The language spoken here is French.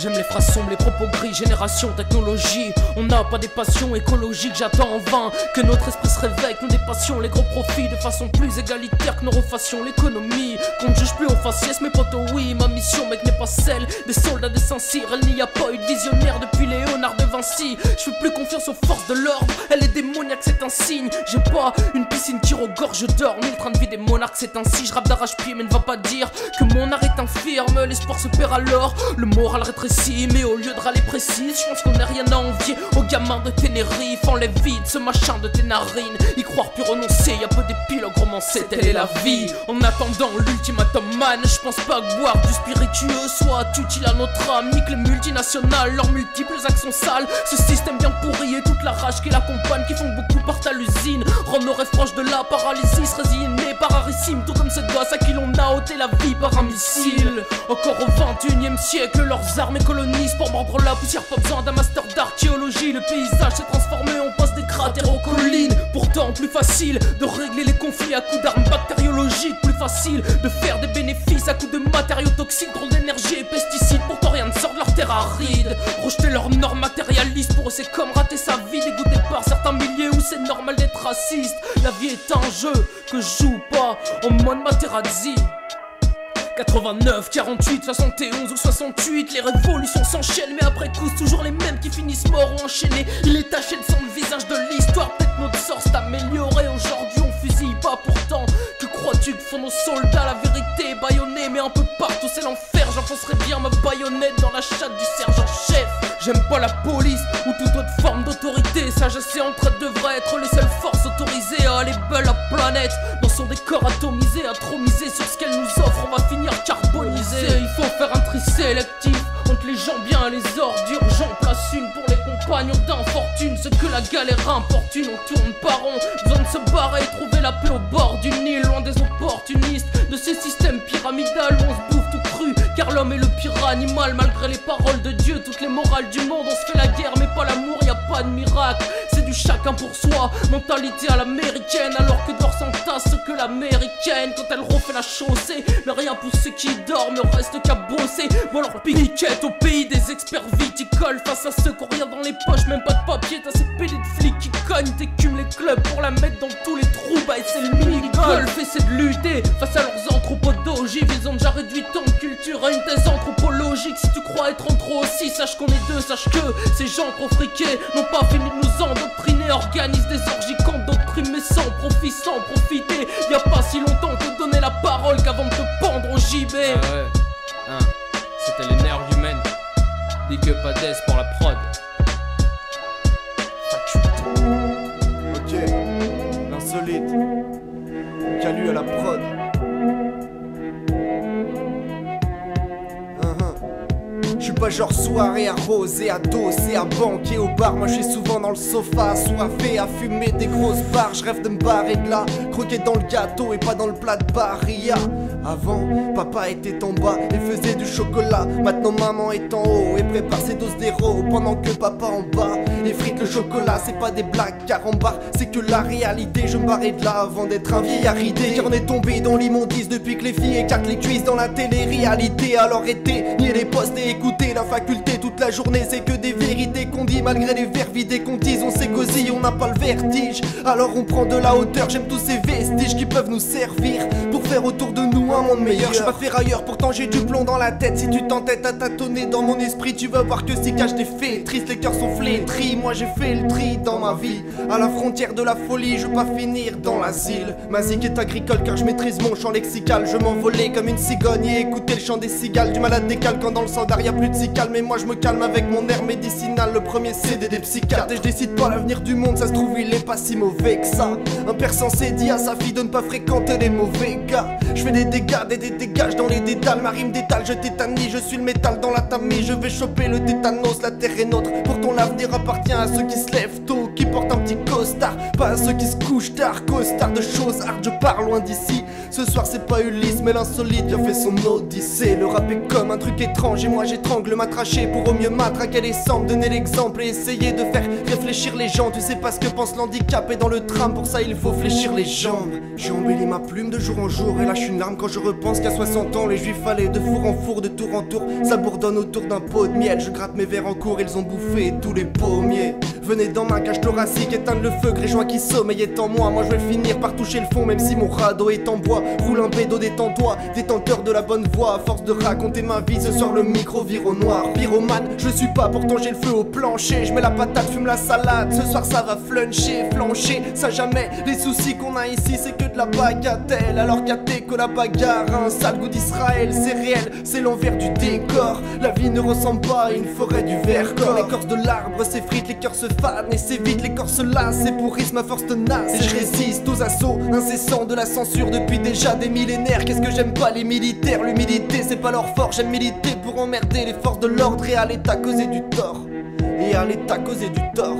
J'aime les phrases sombres, les propos gris, génération, technologie. On n'a pas des passions écologiques, j'attends en vain que notre esprit se réveille, que nous dépassions les gros profits de façon plus égalitaire que nous refassions l'économie. Qu'on ne juge plus au faciès, mes potos, oui, ma mission mec n'est pas celle des soldats des Saint-Cyr. Il n'y a pas eu de visionnaire depuis Léonard de Vinci. Je fais plus confiance aux forces de l'ordre, elle est démoniaque, c'est un signe. J'ai pas une piscine qui regorge d'or, ni le train de vie des monarques, c'est ainsi. Je rappe d'arrache-pied, mais ne va pas dire que mon art est infirme. L'espoir se perd alors, le moral rétrécit, mais au lieu de râler précise, je pense qu'on n'a rien à envier aux gamins de Ténérife. Enlève vite ce machin de tes narines, y croire puis renoncer, y'a peu d'épilogue romancé, telle est la vie. En attendant l'ultimatum man, je pense pas que boire du spiritueux soit utile à notre âme, ni que les multinationales, leurs multiples actions sales, ce système bien pourri et toute la rage qui l'accompagne, qui font beaucoup part à l'usine, rendent nos rêves proches de la paralysie, se résigner par arissime, tout comme ces gosses à qui l'on a ôté la vie par un missile. Encore au 21e siècle, leurs armées colonisent pour mordre la poussière, pas besoin d'un master d'archéologie. Le paysage s'est transformé, on passe des cratères aux collines. Pourtant plus facile de régler les conflits à coups d'armes bactériologiques, plus facile de faire des bénéfices à coups de matériaux toxiques, trop d'énergie et pesticides. Pourtant rien ne sort de leur terre aride. Rejeter leurs normes matérialistes, pour eux c'est comme rater sa vie. Dégoûté par certains milieux où c'est normal d'être raciste. La vie est un jeu que je joue pas en mode Materazzi. 89, 48, 71 ou 68, les révolutions s'enchaînent, mais après coup c'est toujours les mêmes qui finissent morts ou enchaînés. Il est taché de sang le visage de l'histoire, peut-être notre sort s'est amélioré. Aujourd'hui on fusille pas pourtant, que crois-tu que font nos soldats? La vérité est bâillonnée, mais un peu partout c'est l'enfer. J'enfoncerai bien ma baïonnette dans la chatte du sergent-chef. J'aime pas la police ou toute autre forme d'autorité. Sagesse et entraide devraient être les seules forces autorisées à aller belle la planète. Dans son décor atomisé, à trop miser sur ce qu'elle nous offre, on va finir carbonisé. Il faut faire un tri sélectif entre les gens bien et les ordures. J'en place une pour les compagnons d'infortune. Ce que la galère importune, on tourne par rond. Besoin de se barrer, trouver la paix au bord du Nil, loin des opportunistes de ces systèmes pyramidales où on se bouffe tout cru. Car l'homme est le pire animal, malgré les paroles de Dieu, toutes les morales du monde. On se fait la guerre mais pas l'amour, y a pas de miracle. C'est du chacun pour soi, mentalité à l'américaine. Alors que dehors s'entasse ce que l'américaine quand elle refait la chaussée. Mais rien pour ceux qui dorment, il reste qu'à bosser. Bon alors piquette au pays des experts viticoles. Face à ceux qui ont rien dans les poches, même pas de papier. T'as ces pédés de flics qui cognent, t'écumes les clubs pour la mettre dans tous les trous. Bah et c'est le mini-golf, essaie de lutter face à leurs anthropodogies. Ils ont déjà réduit ton culture à une thèse anthropologique. Si tu crois être en trop aussi, sache qu'on est deux, sache que ces gens profriqués n'ont pas fini de nous endoctriner. Organisent des orgies contre doctrine mais sans profit, sans profiter. Y a pas si longtemps qu'on te donnait la parole qu'avant de te pendre au JB. Ah ouais, hein, c'était les nerfs humaines. Big up à Des pour la prod. Ok, l'insolite. Calu à la prod. Je suis pas genre soirée arrosée, adossé à banquer au bar. Moi je suis souvent dans le sofa, assoiffé à fumer des grosses barres. Je rêve de me barrer de là, croquer dans le gâteau et pas dans le plat de Baria. Avant, papa était en bas et faisait du chocolat. Maintenant maman est en haut et prépare ses doses d'héros. Pendant que papa en bas effrite le chocolat. C'est pas des blagues car en bar c'est que la réalité. Je me barrais de là avant d'être un vieillard ridé. Car on est tombé dans l'immondice depuis que les filles écartent les cuisses dans la télé-réalité. Alors éteignez les postes et écoutez la faculté toute la journée. C'est que des vérités qu'on dit malgré les verres vidés qu'on dise. On sait qu'aussi on n'a pas le vertige, alors on prend de la hauteur. J'aime tous ces vestiges qui peuvent nous servir pour faire autour de nous un monde meilleur. Je suis pas ferrailleur, pourtant j'ai du plomb dans la tête. Si tu t'entêtes à tâtonner dans mon esprit, tu vas voir que s'y cachent des faits tristes. Les cœurs sont flétris, moi j'ai fait le tri dans ma vie. À la frontière de la folie, je veux pas finir dans l'asile. Ma zik est agricole car je maîtrise mon champ lexical. Je m'envolais comme une cigogne et écouter le chant des cigales. Du malade décale quand dans le standard y'a plus de calme. Mais moi je me calme avec mon air médicinal. Le premier CD des psychiatres. Et je décide pas l'avenir du monde, ça se trouve il est pas si mauvais que ça. Un père censé dit à sa fille de ne pas fréquenter les mauvais gars. Je fais des dégâts, des dégages dans les dédales. Ma rime d'étale, je tétanie, je suis le métal dans la tamis. Je vais choper le tétanos, la terre est nôtre. Pourtant l'avenir appartient à ceux qui se lèvent tôt. qui portent un petit costard. Pas à ceux qui se couchent tard, costard de choses hard, je pars loin d'ici. Ce soir c'est pas Ulysse mais l'insolite qui a fait son odyssée. Le rap est comme un truc étrange et moi j'étrangle ma trachée pour au mieux matraquer les sangles, donner l'exemple et essayer de faire réfléchir les gens. Tu sais pas ce que pense l'handicap et dans le tram, pour ça il faut fléchir les jambes. J'ai embelli ma plume de jour en jour et lâche une larme quand je repense qu'à 60 ans les juifs allaient de four en four, de tour en tour. Ça bourdonne autour d'un pot de miel, je gratte mes verres en cours, ils ont bouffé tous les pommiers. Venez dans ma cage thoracique, éteindre le feu, grégeois qui sommeille est en moi. Moi je vais finir par toucher le fond même si mon radeau est en bois. Roule un bédo, détends-toi, détenteur de la bonne voix. À force de raconter ma vie, ce soir le micro vire au noir. Pyromane, je suis pas, pourtant j'ai le feu au plancher. Je mets la patate, fume la salade, ce soir ça va fluncher, flancher. Ça jamais, les soucis qu'on a ici c'est que de la bagatelle. Alors qu'à que la bagarre a un sale goût d'Israël. C'est réel, c'est l'envers du décor. La vie ne ressemble pas à une forêt du Vercors. L'écorce de l'arbre s'effrite, les cœurs se fanent et s'évitent, les corps se lassent et pourrissent ma force tenace. Et je résiste aux assauts incessants de la censure depuis déjà des millénaires. Qu'est-ce que j'aime pas les militaires, l'humilité c'est pas leur fort. J'aime militer pour emmerder les forces de l'ordre et à l'état causer du tort. Et à l'état causer du tort.